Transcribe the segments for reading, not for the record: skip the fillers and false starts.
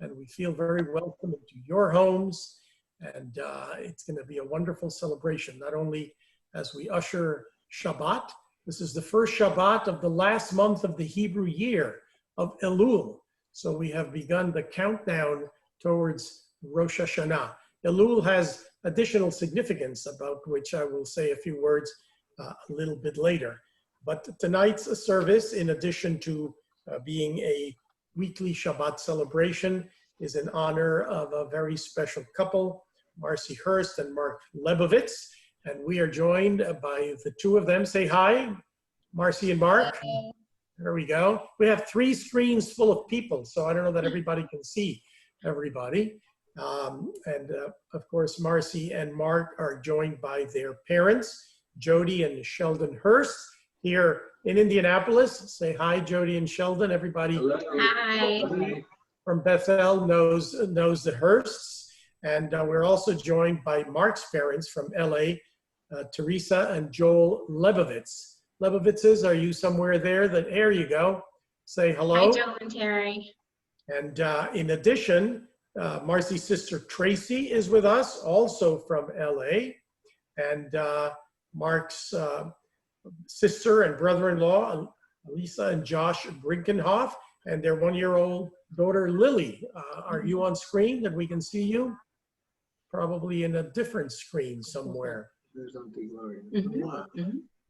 and we feel very welcome into your homes. And it's going to be a wonderful celebration, not only as we usher Shabbat. This is the first Shabbat of the last month of the Hebrew year of Elul. So we have begun the countdown towards Rosh Hashanah. Elul has additional significance about which I will say a few words a little bit later. But tonight's service, in addition to being a weekly Shabbat celebration, is in honor of a very special couple, Marcy Hurst and Mark Lebowitz. And we are joined by the two of them. Say hi, Marcy and Mark. Hi. There we go. We have 3 screens full of people, so I don't know that everybody can see everybody. Of course, Marcy and Mark are joined by their parents, Jody and Sheldon Hurst, here in Indianapolis. Say hi, Jody and Sheldon. Everybody. Hello. Hi. From Beth-El knows the Hursts. And we're also joined by Mark's parents from LA, Teresa and Joel Lebowitz. Lebowitzes, are you somewhere there? There you go. Say hello. Hi, Joel and Terry. And in addition, Marcy's sister Tracy is with us, also from LA. And Mark's sister and brother-in-law, Lisa and Josh Brinkenhoff, and their 1-year-old daughter, Lily. Are you on screen that we can see you? Probably in a different screen somewhere.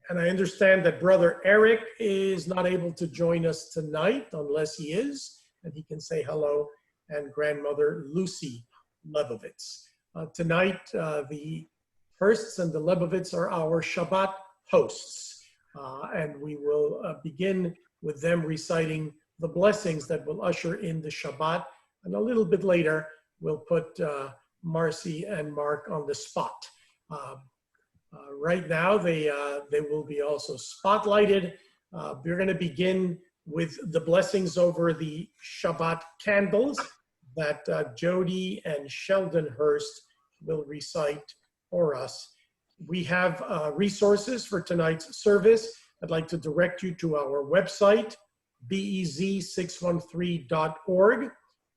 And I understand that brother Eric is not able to join us tonight unless he is, and he can say hello, and grandmother Lucy Lebowitz. Tonight, the Hursts and the Lebowitz are our Shabbat hosts, and we will begin with them reciting the blessings that will usher in the Shabbat, and a little bit later, we'll put Marcy and Mark on the spot. Right now, they will be also spotlighted. We're going to begin with the blessings over the Shabbat candles that Jody and Sheldon Hurst will recite for us. We have resources for tonight's service. I'd like to direct you to our website, bez613.org,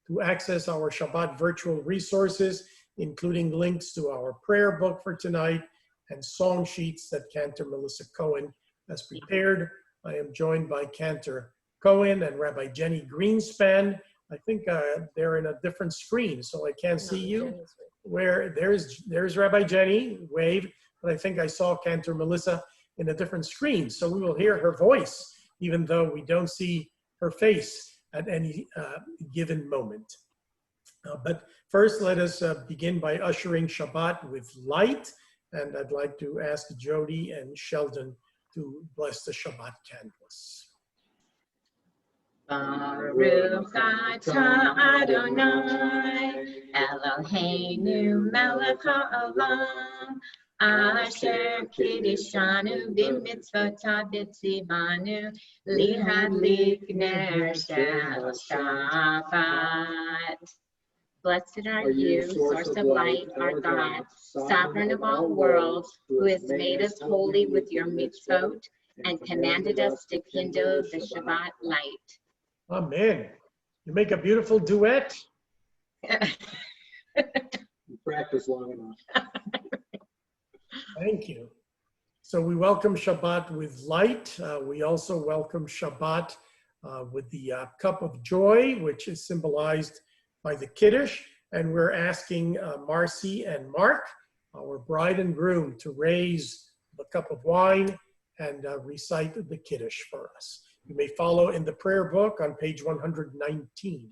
to access our Shabbat virtual resources, including links to our prayer book for tonight and song sheets that Cantor Melissa Cohen has prepared. I am joined by Cantor Cohen and Rabbi Jenny Greenspan. I think they're in a different screen, so I can't see you. Where there's Rabbi Jenny, wave, but I think I saw Cantor Melissa in a different screen. So we will hear her voice, even though we don't see her face at any given moment. But first, let us begin by ushering Shabbat with light. And I'd like to ask Jody and Sheldon to bless the Shabbat candles. Baruch atah Adonai, Eloheinu melech ha'olam, asher kiddushanu b'mitzvotav v'tzivanu, lihadlik ner shel Shabbat. Blessed are you, source of light, our God, sovereign of all worlds, who has made us holy with your mitzvot and commanded us to kindle the Shabbat light. Amen. You make a beautiful duet. You practice long enough. Thank you. So we welcome Shabbat with light. We also welcome Shabbat with the cup of joy, which is symbolized by the Kiddush. And we're asking Marcy and Mark, our bride and groom, to raise the cup of wine and recite the Kiddush for us. You may follow in the prayer book on page 119.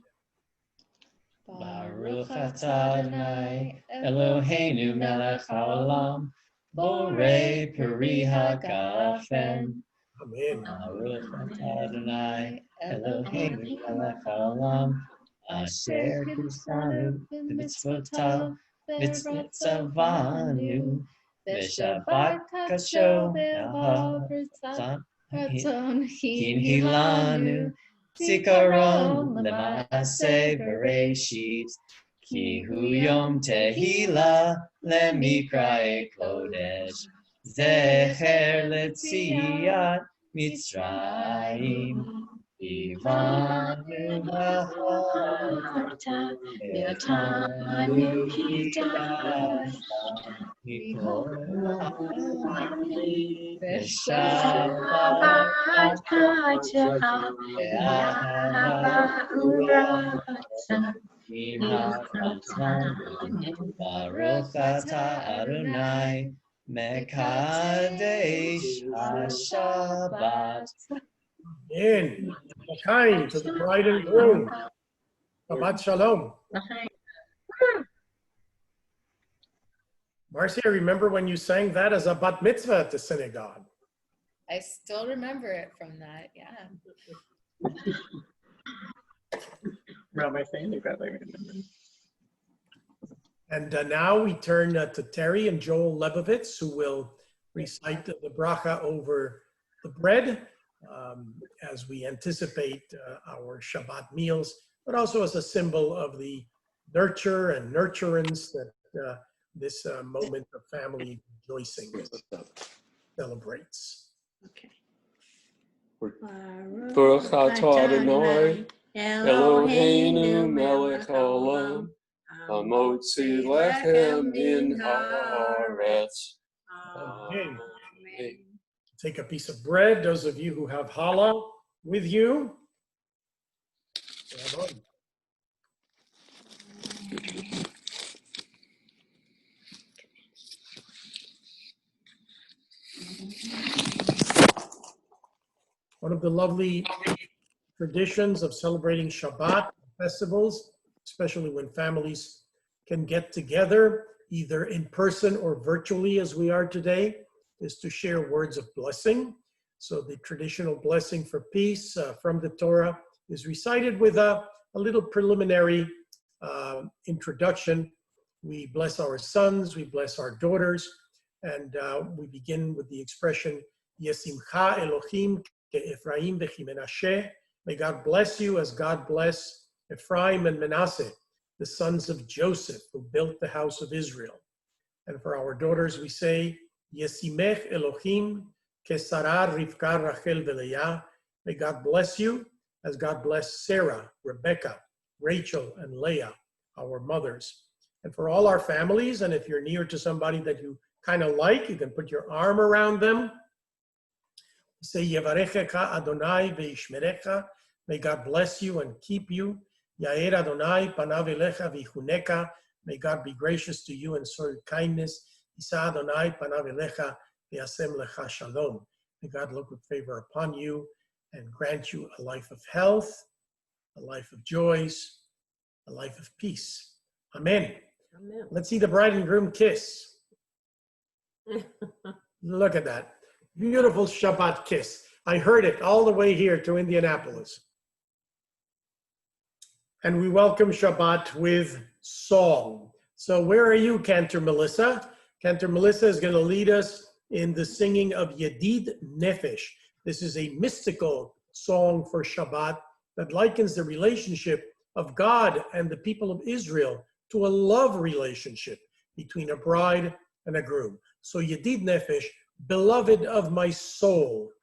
Baruch atah Adonai, Eloheinu melech haolam, borei peri hagafen. Amen. Baruch atah Adonai, Eloheinu melech haolam, asher kiddushanu b'mitzvotav v'tzavanu, v'shabbat kasho v'ha'aratzon hinhilanu, zikaron lema'aseh bereshit, ki hu yom tehila lemikrae kodesh, zecher letziyat Mitzrayim. Ivanu Baharta, Yatanu Hidasa, Hikorani, Shabbat Kajaka, Yaba Urasa, Baruch atah Adonai, Mekadesh HaShabbat. In kind to the bride and groom. Shabbat Shalom. Marcy, I remember when you sang that as a bat mitzvah at the synagogue. I still remember it from that, yeah. My family probably remember. And now we turn to Terry and Joel Lebowitz, who will recite the bracha over the bread as we anticipate our Shabbat meals, but also as a symbol of the nurture and nurturance that this moment of family rejoicing celebrates. Okay. Baruch atah Adonai, Eloheinu melech haolam, hamotzi lechem min haaretz. Amen. Take a piece of bread, those of you who have challah with you. One of the lovely traditions of celebrating Shabbat festivals, especially when families can get together, either in person or virtually as we are today, is to share words of blessing. So the traditional blessing for peace from the Torah is recited with a little preliminary introduction. We bless our sons, we bless our daughters, and we begin with the expression, Yesimcha Elohim Ephraim v'Menashe. May God bless you as God bless Ephraim and Manasseh, the sons of Joseph, who built the house of Israel. And for our daughters, we say, Yesimech Elohim Kesara Rivka Rachel v'Leah. May God bless you as God bless Sarah, Rebecca, Rachel, and Leah, our mothers. And for all our families, and if you're near to somebody that you kind of like, you can put your arm around them. Say, Yevarechecha Adonai ve'ishmerecha. May God bless you and keep you. Yair Adonai panav elecha v'yichuneka. May God be gracious to you and show kindness. Isa Adonai panav elecha v'yasem lecha shalom. May God look with favor upon you and grant you a life of health, a life of joys, a life of peace. Amen. Amen. Let's see the bride and groom kiss. Look at that. Beautiful Shabbat kiss. I heard it all the way here to Indianapolis. And we welcome Shabbat with song. So where are you, Cantor Melissa? Cantor Melissa is going to lead us in the singing of Yedid Nefesh. This is a mystical song for Shabbat that likens the relationship of God and the people of Israel to a love relationship between a bride and a groom. So Yedid Nefesh, beloved of my soul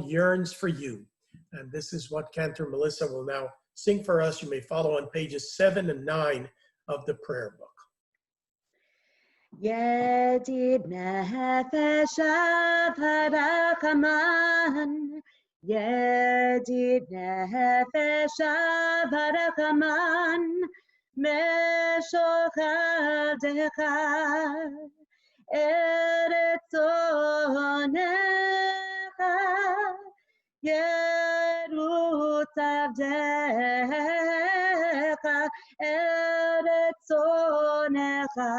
yearns for you. And this is what Cantor Melissa will now sing for us. You may follow on pages 7 and 9 of the prayer book. Yedid nefesh avarachaman, Yedid nefesh avarachaman, meshochadecha eretz onecha, Yerutz avdecha eretz onecha,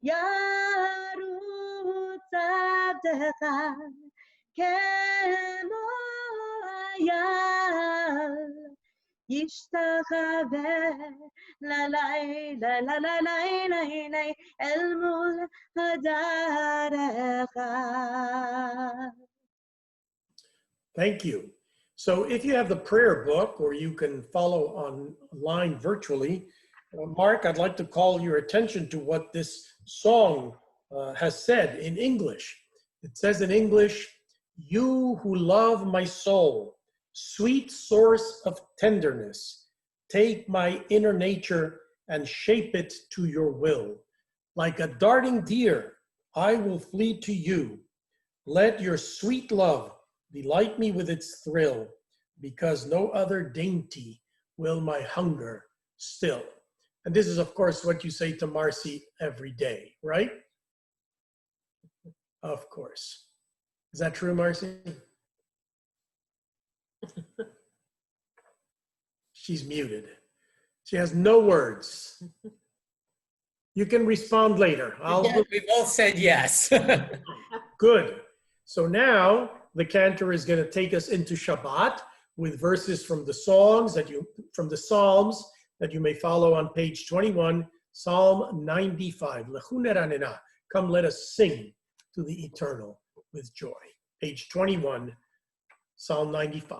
Yarutz avdecha kemo ayal, Yishtachave la la la la la la la el mul hadarecha. Thank you. So if you have the prayer book, or you can follow online virtually, Mark, I'd like to call your attention to what this song has said in English. It says in English, You who love my soul, sweet source of tenderness, take my inner nature and shape it to your will. Like a darting deer, I will flee to you. Let your sweet love delight me with its thrill, because no other dainty will my hunger still. And this is, of course, what you say to Marcy every day, right? Of course. Is that true, Marcy? She's muted. She has no words. You can respond later. We both said yes. Good. So now the cantor is going to take us into Shabbat with verses from the Psalms that you may follow on page 21, Psalm 95. Come, let us sing to the eternal with joy. Page 21, Psalm 95.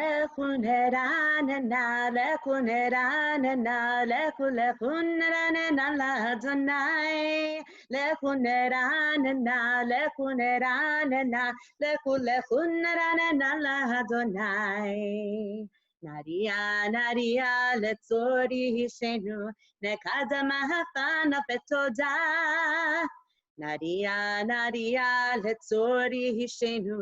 Lekun ranana, lekun ranana, lekun ranana la Adonai. Lekun ranana, lekun ranana, lekun ranana la Adonai. Naria, naria, letzori hishenu, nekadama hafana petoda. Naria, naria, letzori hishenu,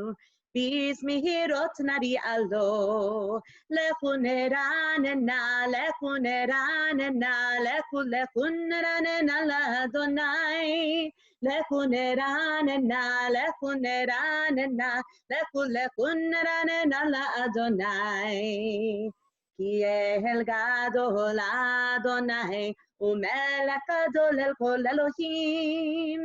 Bismihirot nari alo, lekuneranena, lekuneranena, lekuneranena la Adonai, lekuneranena, lekuneranena, lekuneranena la Adonai. Ki el gadol Adonai, umelech gadol el kol Elohim,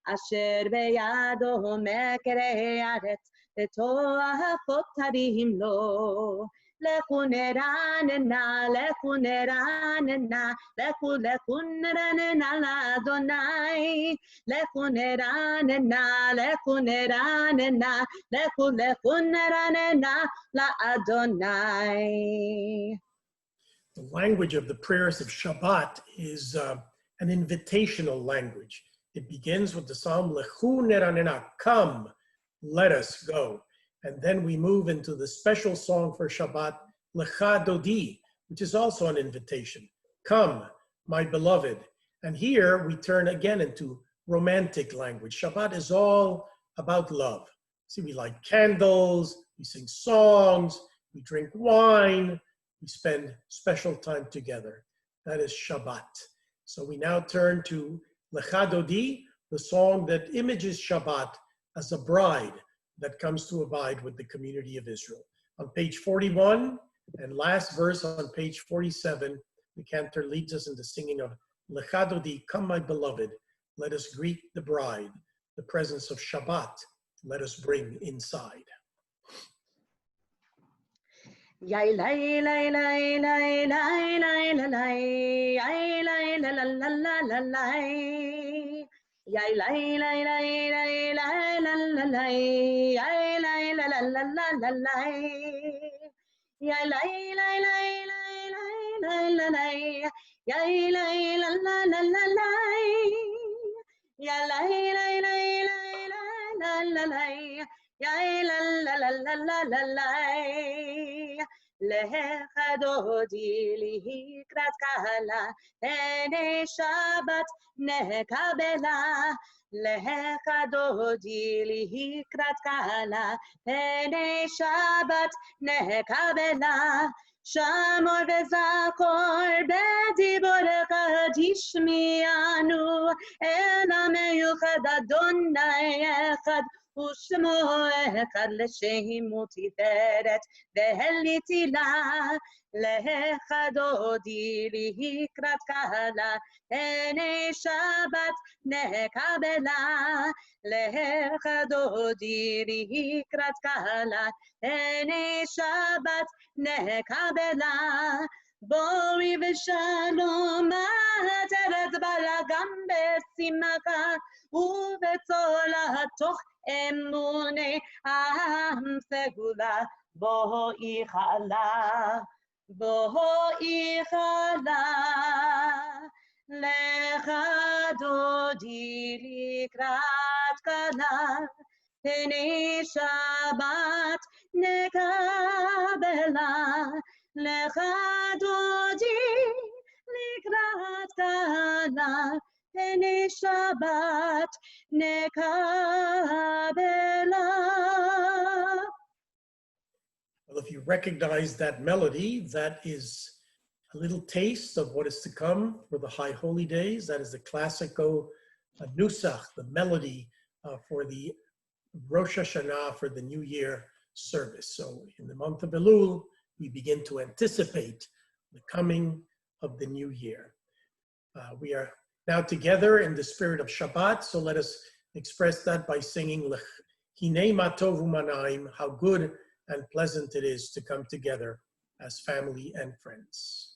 asher beyado mekere aretz, To'afot tarim lo, lekuneranena, lekuneranena, lekuneranena la Adonai, lekuneranena, lekuneranena, lekuneranena la Adonai. The language of the prayers of Shabbat is an invitational language. It begins with the psalm, Lechu neranena, come, let us go. And then we move into the special song for Shabbat, Lecha Dodi, which is also an invitation. Come, my beloved. And here we turn again into romantic language. Shabbat is all about love. See, we light candles, we sing songs, we drink wine, we spend special time together. That is Shabbat. So we now turn to Lecha Dodi, the song that images Shabbat as a bride that comes to abide with the community of Israel. On page 41 and last verse on page 47, the cantor leads us in the singing of Lecha Dodi, come my beloved, let us greet the bride, the presence of Shabbat, let us bring inside. Yai lai lai lai lai lai lai lai lai, yai lai la la la la la lai. Yai lai lai lai lai lai la la lai, yai lai la la la la la lai. Yai lai lai lai lai lai lai la lai, yai lai la la la la lai. Yai lai lai lai lai lai la lai, yai la la la la la la lai. Lecha dodi likrat kala, ene Shabbat nekabela. Lecha dodi likrat kala, ene Shabbat nekabela. Shamor vezakor bediborecha tishmianu, el ameyuchad Adonai echad. ושמו אחד לשמו תפארת והליטילה לך דודי לקראת קהלה עיני שבת נקבלה לך דודי לקראת קהלה עיני שבת נקבלה בואי ושלום עטרת בלגן בשמחה ובצולתוך אמוני העם סגולה בואי חלה בואי חלה לך דודי לקראת כלה פני שבת נקבלה, לך דודי לקראת כלה, פני שבת נקבלה. Well, if you recognize that melody, that is a little taste of what is to come for the High Holy Days. That is the classical nusach, the melody for the Rosh Hashanah, for the New Year service. So in the month of Elul, we begin to anticipate the coming of the new year. We are now together in the spirit of Shabbat, so let us express that by singing Hinei ma tov u'manayim, how good and pleasant it is to come together as family and friends.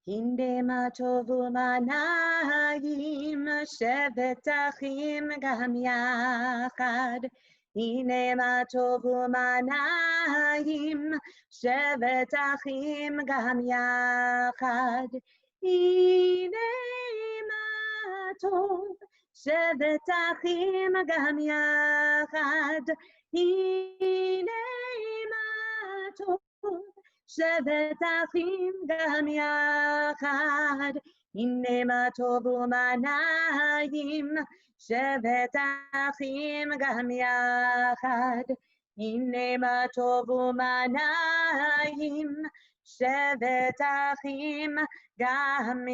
הנה מה טוב ומנעים, שבת אחים גם יחד. הנה מה טוב ומנעים, שבת אחים גם יחד. הנה מה טוב, שבת אחים גם יחד. הנה מה טוב, שבת אחים גם יחד, הנה מה טוב ומנעים, שבת אחים גם יחד, הנה מה טוב ומנעים, שבת אחים גם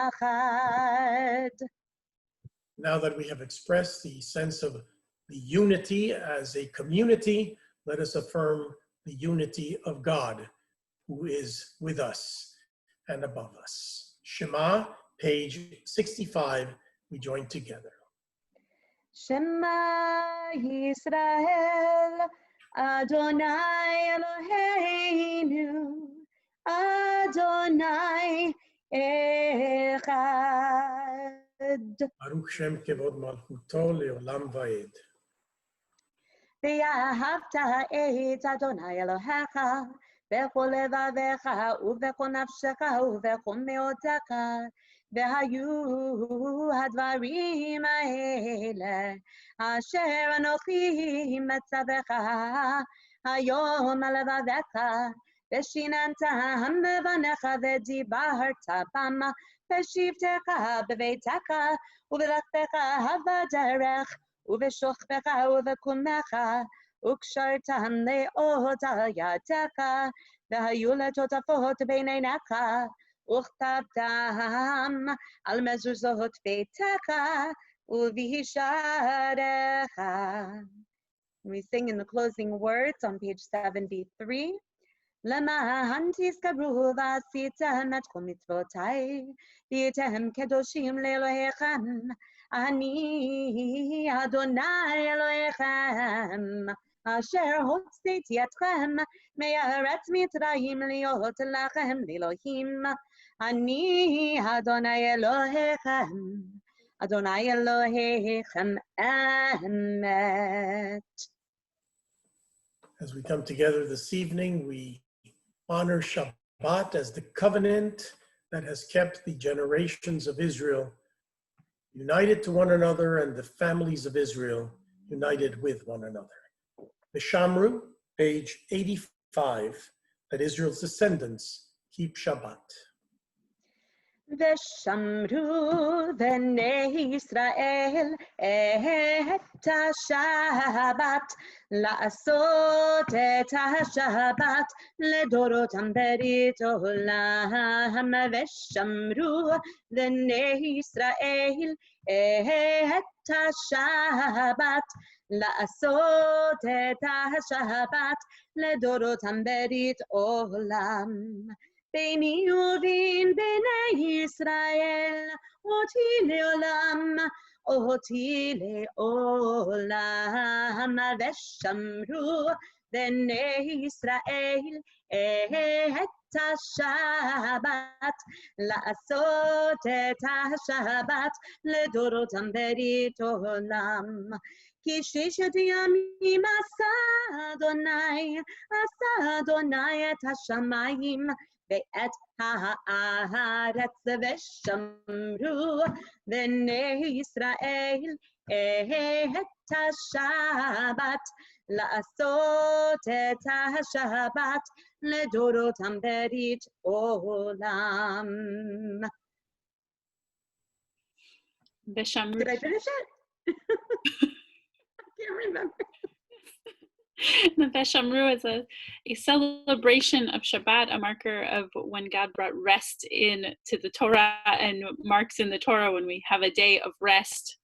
יחד. Now that we have expressed the sense of the unity as a community, let us affirm the unity of God, who is with us and above us. Shema, page 65, we join together. Shema Yisrael, Adonai Eloheinu, Adonai Echad. Baruch Shem Kevod Malchuto Leolam Vaed. ואהבת את אדוני אלוהיך בכל לבביך ובכל נפשך ובכל מאודך, והיו הדברים האלה אשר אנוכי מצווך היום על לבביך, ושיננתם בבניך ודיברת בם בשבתך בביתך ובלכתך בדרך ובשוכבך ובקומך, וקשרתם לאות על ידך, והיו לטוטפות בין עיניך, וכתבתם על מזוזות ביתך ובשעריך. We sing in the closing words on page 73. למען תזכרו ועשיתם את כל מצוותיי, והייתם קדושים לאלוהיכם, אני אדוני אלוהיכם, אשר הוצאתי אתכם מארץ מצרים להיות לכם לאלוהים. אני אדוני אלוהיכם, אדוני אלוהיכם אמת. As we come together this evening, we honor Shabbat as the covenant that has kept the generations of Israel united to one another and the families of Israel united with one another. Mishamru, page 85, that Israel's descendants keep Shabbat. ושמרו בני ישראל את השבת, לעשות את השבת לדורותם ברית עולם. ושמרו בני ישראל את השבת, לעשות את השבת לדורותם ברית עולם. ביני ובין בני ישראל, אותי לעולם, אותי לעולם. ושמרו בני ישראל את השבת, לעשות את השבת לדורותם ברית עולם. כי 6 ימים עשה אדוני את השמיים ואת הארץ, ושמרו בני ישראל את השבת, לעשות את השבת לדורותם ברית עולם. Did I finish it? I can't remember. The Beshamru is a celebration of Shabbat, a marker of when God brought rest into the Torah, and marks in the Torah when we have a day of rest.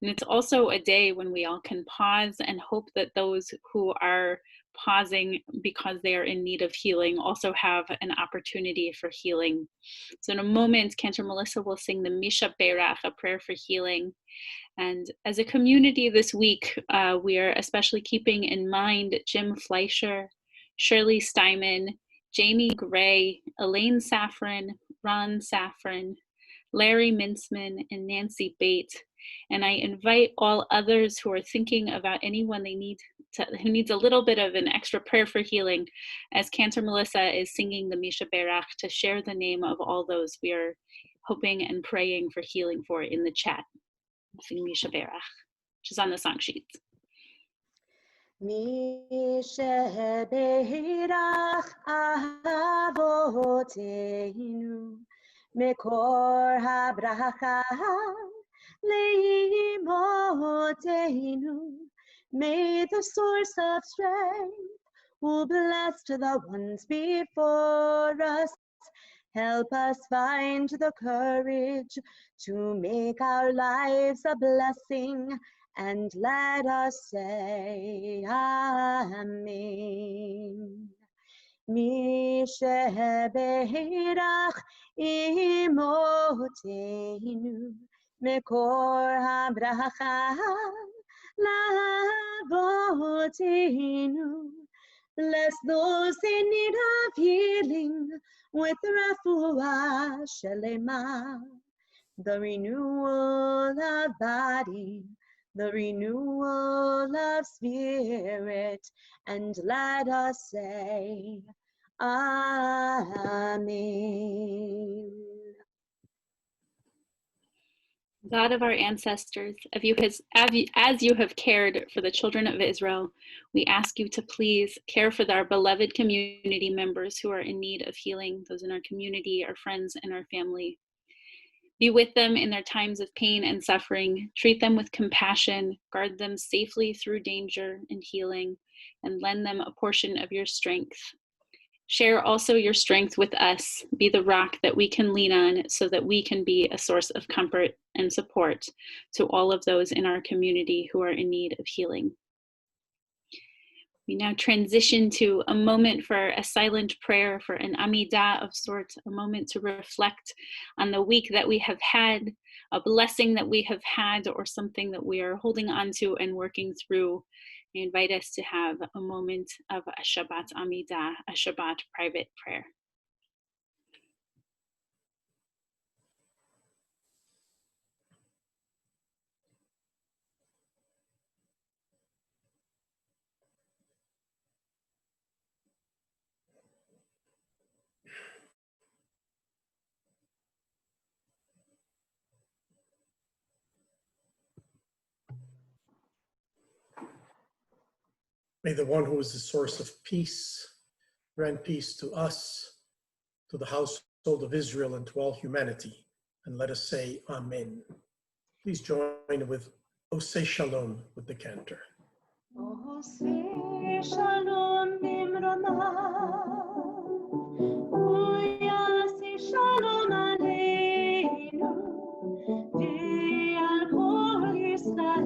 And it's also a day when we all can pause and hope that those who are pausing because they are in need of healing also have an opportunity for healing. So in a moment, Cantor Melissa will sing the Misha Berach, a prayer for healing. And as a community this week, we are especially keeping in mind Jim Fleischer, Shirley Steinman, Jamie Gray, Elaine Safran, Ron Safran, Larry Mintzman, and Nancy Bate. And I invite all others who are thinking about anyone who needs a little bit of an extra prayer for healing, as Cantor Melissa is singing the Misha Berach, to share the name of all those we are hoping and praying for healing for in the chat. Sing Misha Berach, which is on the song sheets. Misha Berach Avoteinu Mekor HaBracha Leimoteinu. May the source of strength who blessed the ones before us help us find the courage to make our lives a blessing, and let us say Amen. Misha Berach Imoteinu Mekor HaBracha Lavoteinu. Bless those in need of healing with refuah shelema, the renewal of body, the renewal of spirit, and let us say Amen. God of our ancestors, as you have cared for the children of Israel, we ask you to please care for our beloved community members who are in need of healing, those in our community, our friends, and our family. Be with them in their times of pain and suffering. Treat them with compassion, guard them safely through danger and healing, and lend them a portion of your strength. Share also your strength with us. Be the rock that we can lean on so that we can be a source of comfort and support to all of those in our community who are in need of healing. We now transition to a moment for a silent prayer, for an Amidah of sorts, a moment to reflect on the week that we have had, a blessing that we have had, or something that we are holding on to and working through. I invite us to have a moment of a Shabbat Amidah, a Shabbat private prayer. May the one who is the source of peace grant peace to us, to the household of Israel, and to all humanity. And let us say Amen. Please join with Oseh Shalom with the cantor. Oseh Shalom Bimrama, Uyaseh Shalom Aleinu, Ve'al Kol Yisrael,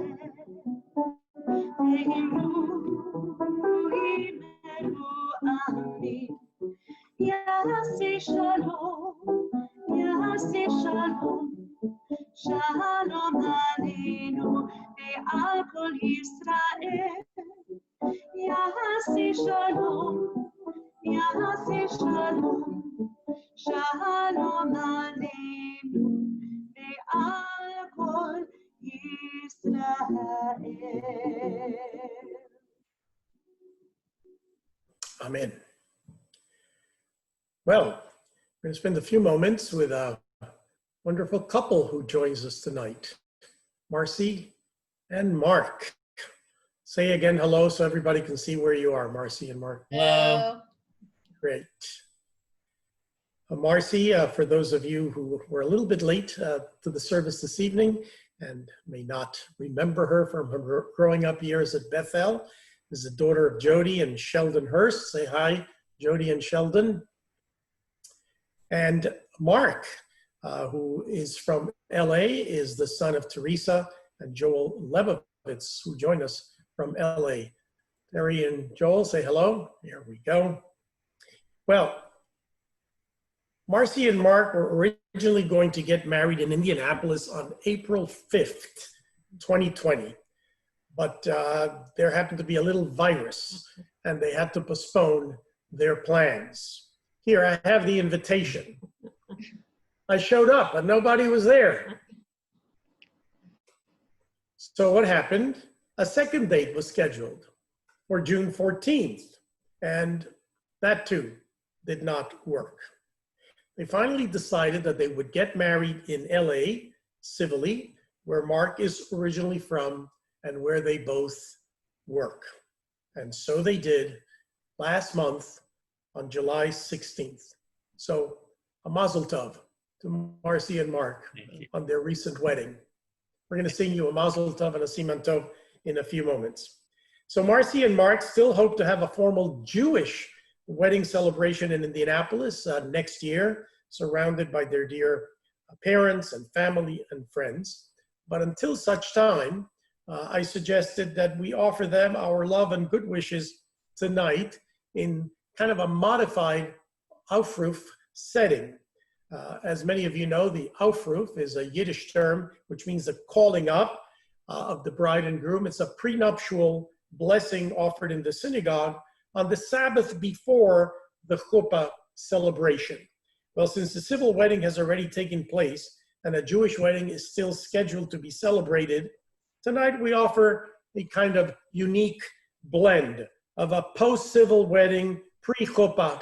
Ve'imru Imeru Amin. Yaseh Shalom, Yaseh Shalom, Shalom Aleinu, Ve'al Kol Yisrael. Yaseh Shalom, Yaseh Shalom, Shalom Aleinu, Ve'al Kol Yisrael. Amen. Well, we're going to spend a few moments with a wonderful couple who joins us tonight. Marcy And Mark. Say again hello so everybody can see where you are, Marcy and Mark. Hello. Great. Marcy, for those of you who were a little bit late to the service this evening and may not remember her from her growing up years at Beth-El, is the daughter of Jody and Sheldon Hurst. Say hi, Jody and Sheldon. And Mark, who is from LA, is the son of Teresa and Joel Lebowitz, who join us from LA. Terry and Joel, say hello. Here we go. Well, Marcy and Mark were originally going to get married in Indianapolis on April 5th, 2020. But there happened to be a little virus and they had to postpone their plans. Here, I have the invitation. I showed up and nobody was there. So what happened? A second date was scheduled for June 14th, and that too did not work. They finally decided that they would get married in LA, civilly, where Mark is originally from and where they both work. And so they did last month on July 16th. So a mazel tov to Marcy and Mark on their recent wedding. We're going to sing you a mazel tov and a siman tov in a few moments. So Marcy and Mark still hope to have a formal Jewish wedding celebration in Indianapolis next year, surrounded by their dear parents and family and friends. But until such time, I suggested that we offer them our love and good wishes tonight in kind of a modified Aufruf setting. As many of you know, the Aufruf is a Yiddish term which means the calling up of the bride and groom. It's a prenuptial blessing offered in the synagogue on the Sabbath before the chuppah celebration. Well, since the civil wedding has already taken place and a Jewish wedding is still scheduled to be celebrated, tonight we offer a kind of unique blend of a post-civil wedding, pre-chuppah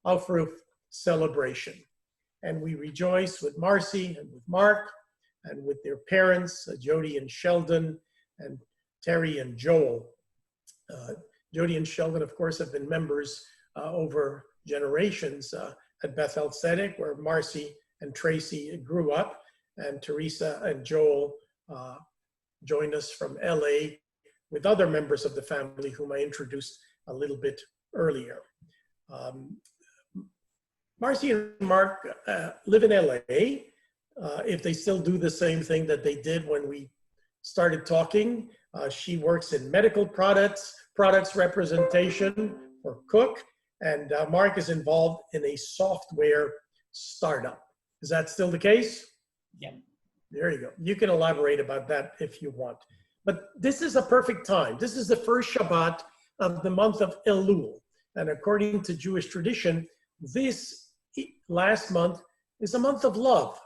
Aufruf celebration. And we rejoice with Marcy and with Mark and with their parents, Jody and Sheldon, and Terry and Joel. Jody and Sheldon, of course, have been members over generations at Beth-El Tzedek, where Marcy and Tracy grew up, and Teresa and Joel joined us from LA with other members of the family whom I introduced a little bit earlier. Marcy and Mark live in LA. If they still do the same thing that they did when we started talking, she works in medical products representation for Cook, and Mark is involved in a software startup. Is that still the case? Yeah. There you go. You can elaborate about that if you want. But this is a perfect time. This is the first Shabbat of the month of Elul. And according to Jewish tradition, this last month is a month of love,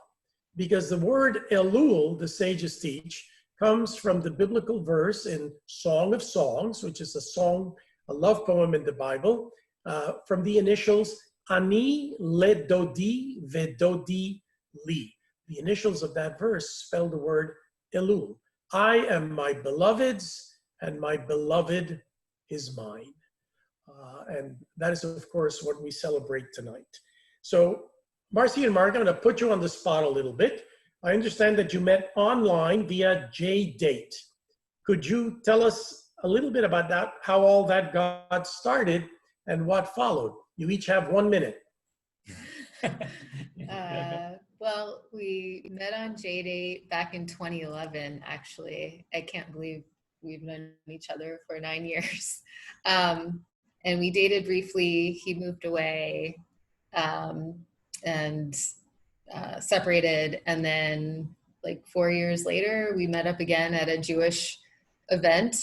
because the word Elul, the sages teach, comes from the biblical verse in Song of Songs, which is a love poem in the Bible, from the initials Ani ledodi vedodi li. The initials of that verse spell the word Elul. I am my beloved's, and my beloved is mine. And that is, of course, what we celebrate tonight. So, Marcy and Mark, I'm going to put you on the spot a little bit. I understand that you met online via JDate. Could you tell us a little bit about that, how all that got started and what followed? You each have 1 minute. Well, we met on JDate back in 2011, actually. I can't believe we've known each other for 9 years. And we dated briefly. He moved away and separated. And then like 4 years later, we met up again at a Jewish event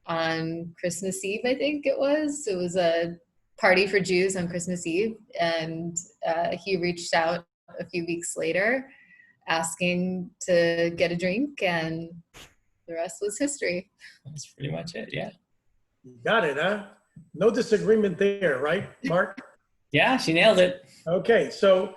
on Christmas Eve, I think it was. It was a party for Jews on Christmas Eve. And he reached out a few weeks later asking to get a drink, and the rest was history. That's pretty much it, yeah. You got it, huh? No disagreement there, right, Mark? Yeah, she nailed it. Okay, so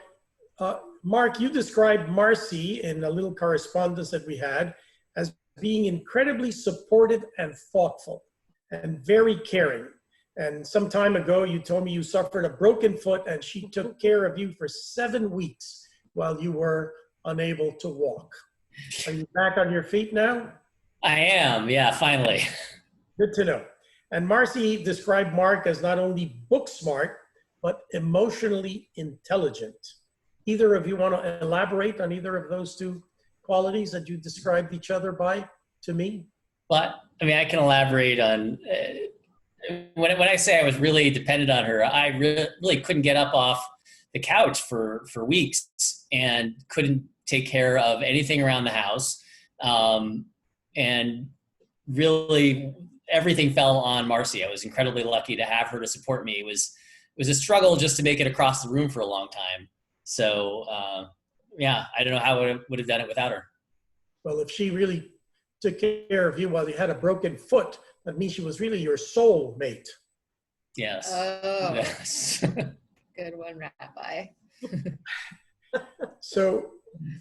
Mark, you described Marcy in a little correspondence that we had as being incredibly supportive and thoughtful and very caring. And some time ago, you told me you suffered a broken foot and she took care of you for 7 weeks while you were unable to walk. Are you back on your feet now? I am, yeah, finally. Good to know. And Marcy described Mark as not only book smart, but emotionally intelligent. Either of you want to elaborate on either of those two qualities that you described each other by to me? But, I mean, I can elaborate on, when I say I was really dependent on her, I really couldn't get up off the couch for weeks and couldn't take care of anything around the house. And really, everything fell on Marcy. I was incredibly lucky to have her to support me. It was a struggle just to make it across the room for a long time. So, yeah, I don't know how I would have done it without her. Well, if she really took care of you while you had a broken foot, that means she was really your soul mate. Yes. Oh, Yes. good one, Rabbi. So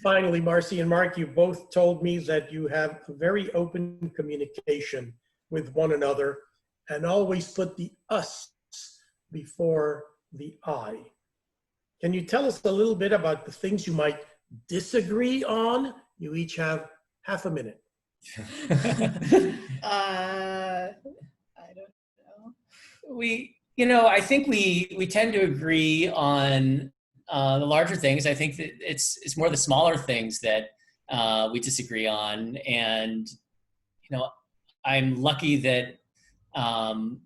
finally, Marcy and Mark, you both told me that you have a very open communication with one another and always put the us before the I. Can you tell us a little bit about the things you might disagree on? You each have half a minute. I don't know. I think we tend to agree on the larger things. I think that it's more the smaller things that we disagree on. And, I'm lucky that, one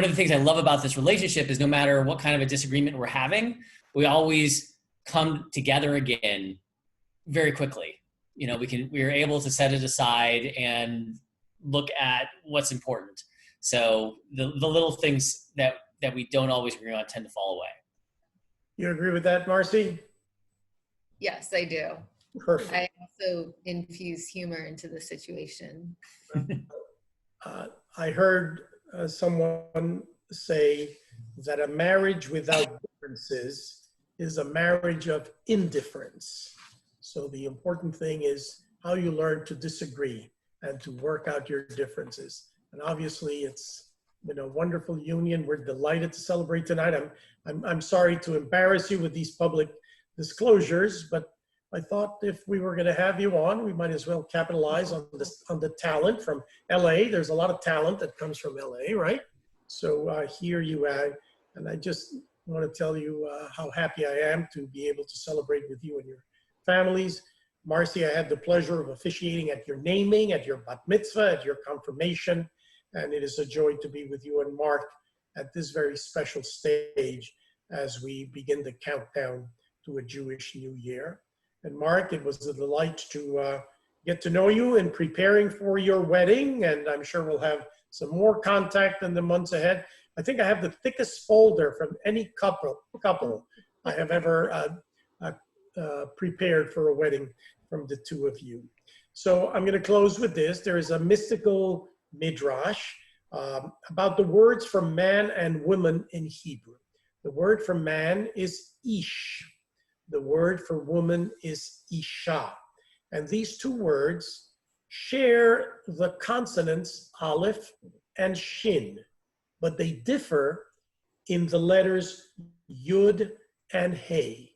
of the things I love about this relationship is no matter what kind of a disagreement we're having, we always come together again very quickly. We are able to set it aside and look at what's important. So the little things that we don't always agree on tend to fall away. You agree with that, Marcy? Yes, I do. Perfect. I also infuse humor into the situation. I heard someone say that a marriage without differences is a marriage of indifference. So the important thing is how you learn to disagree and to work out your differences. And obviously it's been a wonderful union. We're delighted to celebrate tonight. I'm sorry to embarrass you with these public disclosures, but I thought if we were going to have you on, we might as well capitalize on the talent from LA. There's a lot of talent that comes from LA, right? So here you are, and I just want to tell you how happy I am to be able to celebrate with you and your families. Marcy, I had the pleasure of officiating at your naming, at your bat mitzvah, at your confirmation, and it is a joy to be with you and Mark at this very special stage as we begin the countdown to a Jewish New Year. And Mark, it was a delight to get to know you in preparing for your wedding, and I'm sure we'll have some more contact in the months ahead. I think I have the thickest folder from any couple I have ever prepared for a wedding from the two of you. So I'm going to close with this. There is a mystical midrash about the words for man and woman in Hebrew. The word for man is ish. The word for woman is isha. And these two words share the consonants aleph and shin, but they differ in the letters yud and hey.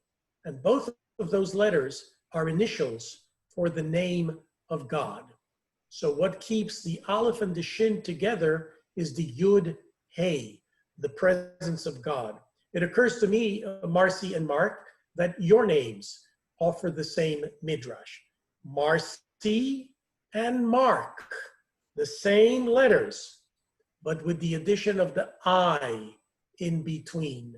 And both of those letters are initials for the name of God. So what keeps the aleph and the shin together is the yud hey, the presence of God. It occurs to me, Marcy and Mark, that your names offer the same midrash. Marcy and Mark, the same letters, but with the addition of the I in between.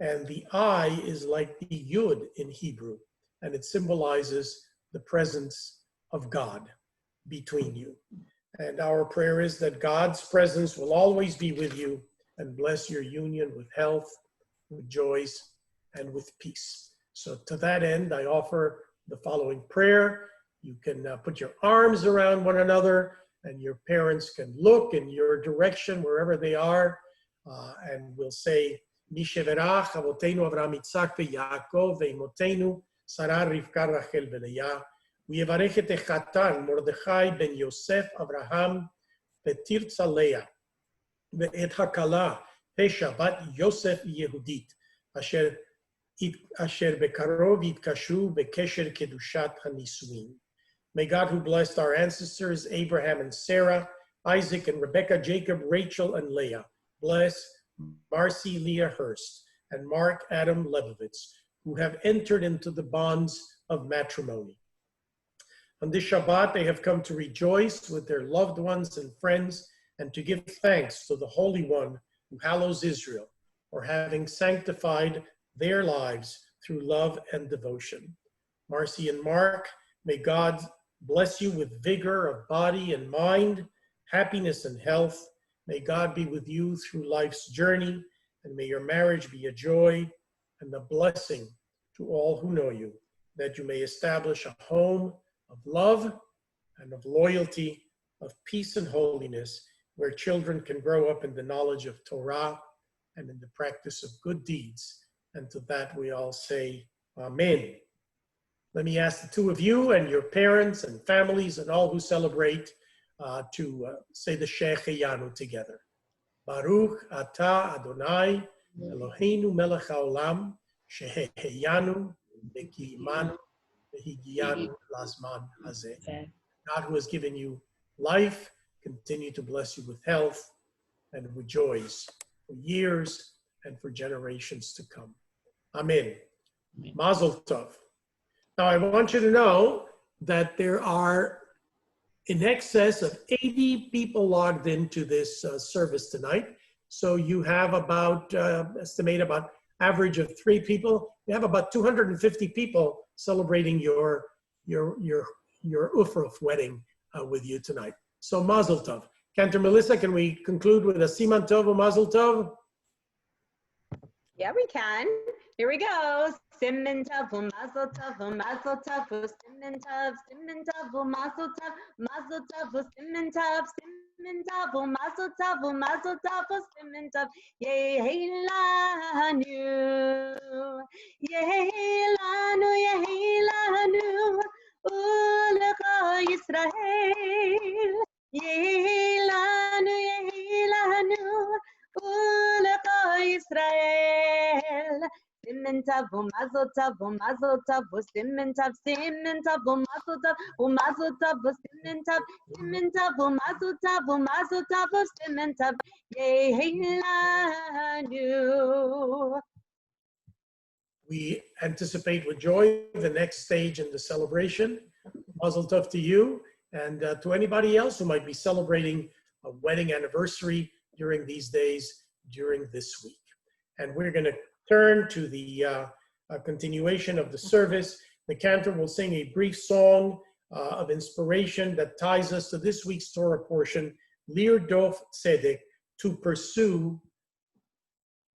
And the I is like the Yud in Hebrew, and it symbolizes the presence of God between you. And our prayer is that God's presence will always be with you and bless your union with health, with joys, and with peace. So to that end, I offer the following prayer. You can put your arms around one another, and your parents can look in your direction wherever they are, and we'll say, Misheverach Avotenu Avraham Yitzhak veYaakov ve'imotenu Sarah Rivka Rachel veLeah ויברך את החתן מרדכי בן יוסף אברהם ותרצה לאה, ואת הכלה שבת יוסף יהודית, אשר בקרוב יתקשרו בקשר קדושת הנישואין. May God, who blessed our ancestors, Abraham and Sarah, Isaac and Rebekah, Jacob, Rachel and Leah, bless Marcy, Leah Hurst, and Mark, Adam Lebowitz, who have entered into the bonds of matrimony. On this Shabbat, they have come to rejoice with their loved ones and friends and to give thanks to the Holy One who hallows Israel for having sanctified their lives through love and devotion. Marcy and Mark, may God bless you with vigor of body and mind, happiness and health. May God be with you through life's journey, and may your marriage be a joy and a blessing to all who know you, that you may establish a home of love and of loyalty, of peace and holiness, where children can grow up in the knowledge of Torah and in the practice of good deeds. And to that we all say, Amen. Let me ask the two of you and your parents and families and all who celebrate to say the Shehecheyanu together. Baruch atah Adonai Eloheinu melech haolam shehecheyanu v'kiyimanu v'higiyanu lazman hazeh. God, who has given you life, continue to bless you with health and with joys for years and for generations to come. Amen. Mazel tov. Now, I want you to know that there are in excess of 80 people logged into this service tonight. So you have about, estimate about average of 3 people. You have about 250 people celebrating your Ufruf wedding with you tonight. So Mazel tov. Cantor Melissa, can we conclude with a Siman Tov or Mazel tov? Yeah, we can. Here we go. Siman tov, mazel tov, mazel tov, siman tov, mazel tov, siman tov, mazel tov, mazel tov, siman tov. Yehelanu, yehelanu, yehelanu, ulecha Yisrael. Yehelanu, yehelanu, ulecha Yisrael. Siman tov, mazel tov, mazel tov, siman tov, mazel tov, mazel tov, siman tov, mazel tov, mazel tov, siman tov. Yehelanu. We anticipate with joy the next stage in the celebration. Mazel tov to you and to anybody else who might be celebrating a wedding anniversary during these days, during this week. And we're going to turn to the continuation of the service. The cantor will sing a brief song of inspiration that ties us to this week's Torah portion, Lirdof Tzedek, to pursue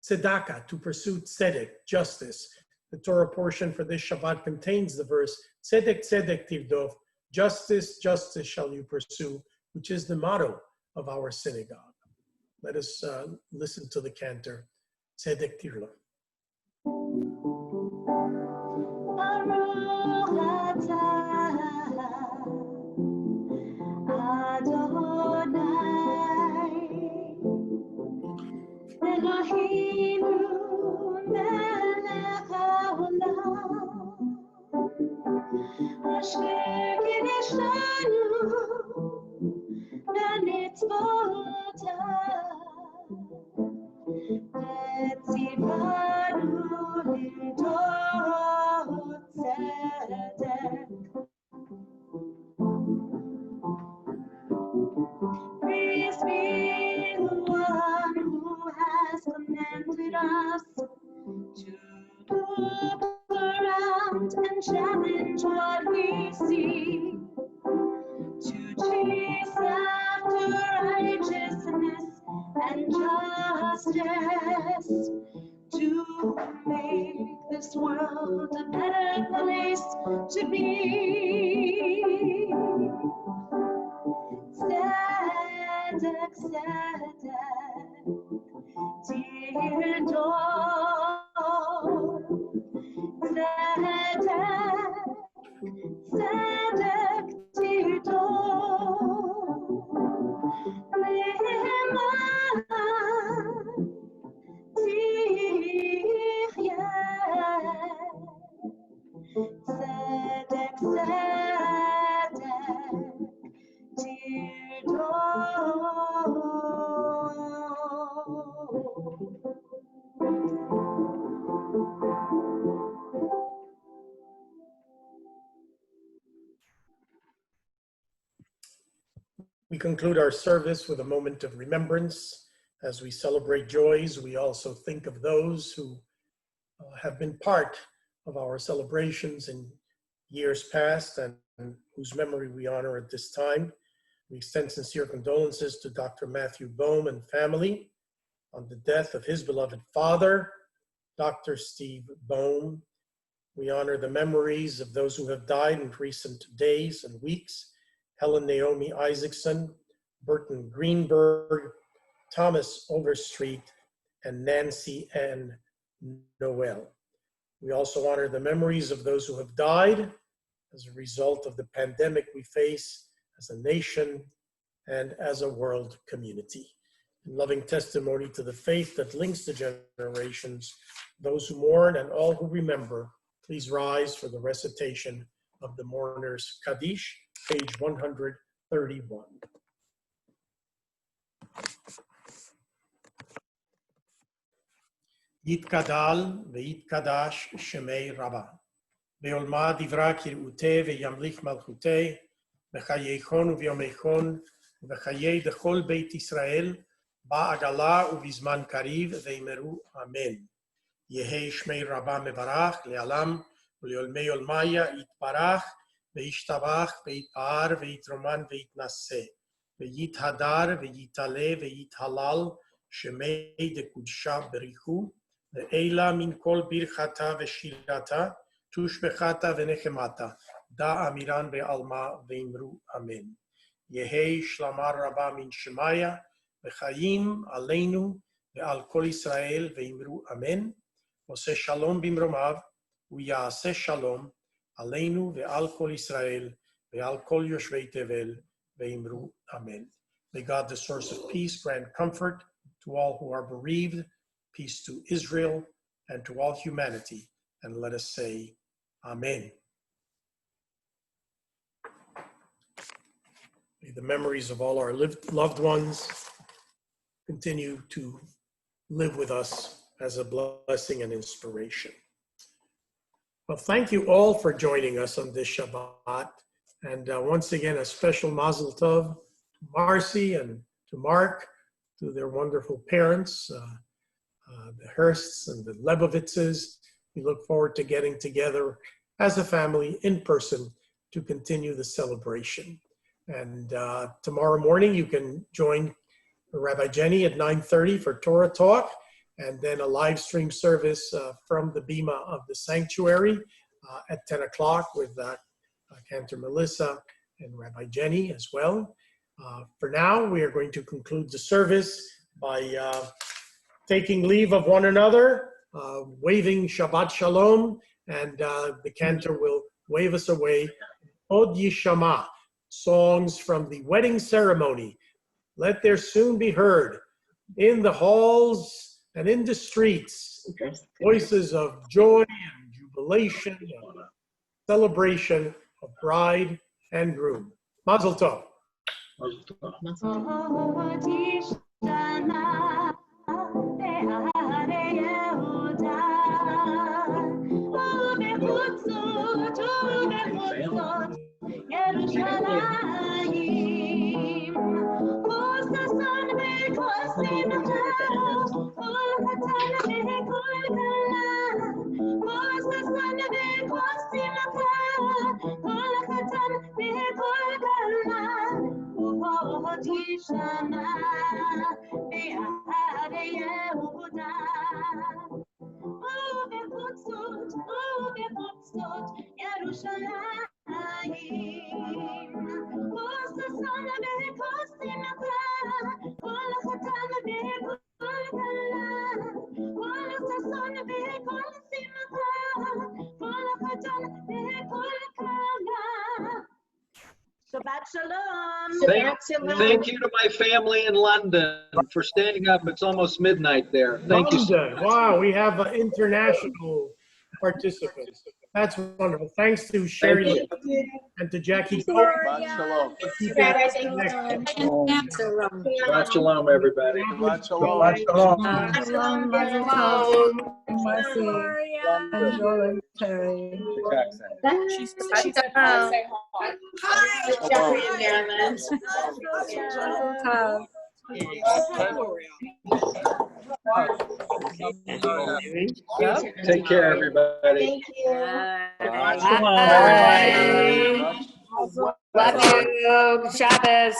tzedakah, to pursue tzedek, justice. The Torah portion for this Shabbat contains the verse, Tzedek, tzedek tirdof, justice, justice shall you pursue, which is the motto of our synagogue. Let us listen to the cantor, Tzedek tirdof. Eloheinu melech haolam, asher kiddushanu b'mitzvotav, v'tzivanu lirdof tzedek. Praise be the one who has commanded us to look around and challenge what we see, to chase after righteousness and justice, to make this world a better place to be. Tzedek, tzedek, tirdof, tzedek, tzedek, conclude our service with a moment of remembrance. As we celebrate joys, we also think of those who have been part of our celebrations in years past and whose memory we honor at this time. We extend sincere condolences to Dr. Matthew Bohm and family on the death of his beloved father, Dr. Steve Bohm. We honor the memories of those who have died in recent days and weeks: Helen Naomi Isaacson, Burton Greenberg, Thomas Overstreet, and Nancy Ann Noel. We also honor the memories of those who have died as a result of the pandemic we face as a nation and as a world community. In loving testimony to the faith that links the generations, those who mourn and all who remember, please rise for the recitation of the Mourner's Kaddish, page 131. Yitkadal ve'yitkadash shemei Rabba. Be'olma divra kir'ute ve'yamlich malchute. B'chayeichon u'v'yomeichon. B'chayei dechol beit Yisrael. Ba'agala u'vizman kariv ve'yimeru amen. Yehei shmei Rabba mevarach le'alam. U'le'olmei olmaya yitbarach. Ve'yishtabach ve'yitpa'ar ve'yitroman ve'yitnaseh. Ve'yithadar ve'yitale ve'yithalal. Shemei de kudsha berichu. Ve'ela min kol birchata ve'shirata. Tushbechata ve'nechemata. Da amiran ve'alma ve'imru amen. Yehei shlamar rabba min shemaya. Ve'chayim aleinu ve'al kol Israel ve'imru amen. Oseh shalom bimromav. U'ya'aseh shalom aleinu ve'al kol Israel ve'al kol yoshvei tevel ve'imru amen. May God, the source of peace, grant comfort to all who are bereaved, peace to Israel and to all humanity. And let us say, Amen. May the memories of all our loved ones continue to live with us as a blessing and inspiration. Well, thank you all for joining us on this Shabbat. And once again, a special mazel tov to Marcy and to Mark, to their wonderful parents, the Hursts and the Lebowitzes. We look forward to getting together as a family in person to continue the celebration. And tomorrow morning, you can join Rabbi Jenny at 9:30 for Torah Talk, and then a live stream service from the Bima of the Sanctuary at 10 o'clock with Cantor Melissa and Rabbi Jenny as well. For now, we are going to conclude the service by taking leave of one another, waving Shabbat Shalom, and the cantor will wave us away. Od Yishama, songs from the wedding ceremony. Let there soon be heard in the halls and in the streets, voices of joy and jubilation and celebration of bride and groom. Mazel tov. Shabbat Shalom. Thank you to my family in London for staying up. It's almost midnight there. Thank you. Wow, we have international participants. That's wonderful. Thanks to Sherry and to Jackie. Shabbat shalom. Shabbat shalom, everybody. Shabbat shalom. Shalom, Mazel Tov, Marcy, and Joel and Terry. She's hi. Jeffrey and Marilyn. Mazel Tov. Take care, everybody. Thank you. Bye. Love you. Shabbos.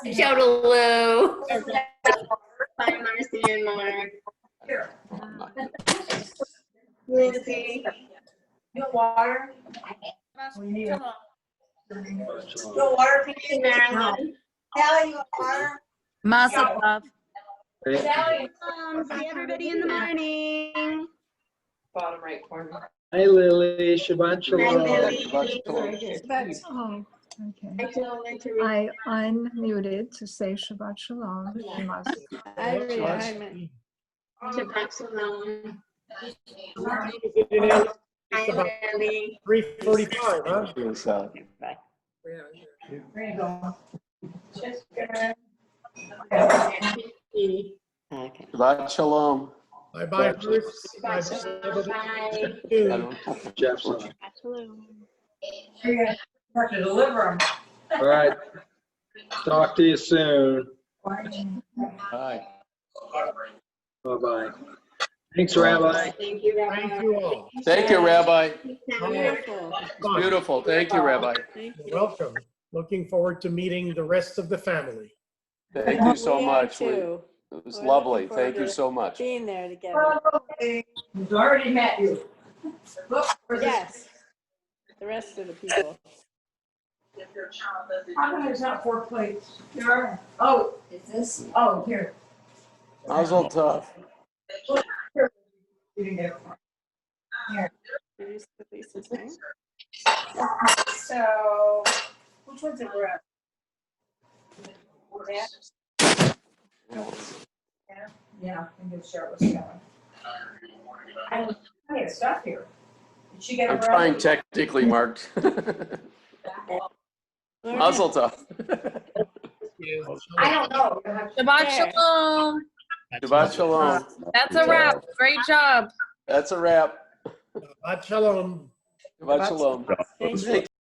Yodeloo. Bye, Marcy and Mark. Lindsay. You want water? No water, please, Marilyn. Sally, you want water? Mazel Tov. See everybody in the morning. Bottom right corner. Hi, Lily. Shabbat shalom. Oh, okay. I unmuted to say Shabbat Shalom. Mazel Tov. Shabbat shalom. It's about 3:45, huh? There you go. Shabbat shalom. Bye-bye, Bruce. Bye. Jeff. Have to deliver them. All right. Talk to you soon. Bye. Bye-bye. Thanks, Rabbi. Thank you, Rabbi. Thank you all. Thank you, Rabbi. Beautiful. Beautiful. Thank you, Rabbi. You're welcome. Looking forward to meeting the rest of the family. Thank you so much. It was lovely. Thank you so much. Being there together. He's already met you. Look, Yes. The rest of the people. how come there's not 4 plates? There are. Oh, is this? Oh, here. Mazel tov. You didn't get it. Here. So, which one's it we're at? Yeah, I'm gonna share it with you. I have plenty of stuff here. Did she get it? I'm trying technically, Mark. Mazel tov. I don't know. Shabbat shalom. Shabbat shalom. That's a wrap. Great job. That's a wrap. Shabbat shalom. Shabbat shalom. Thank you. Take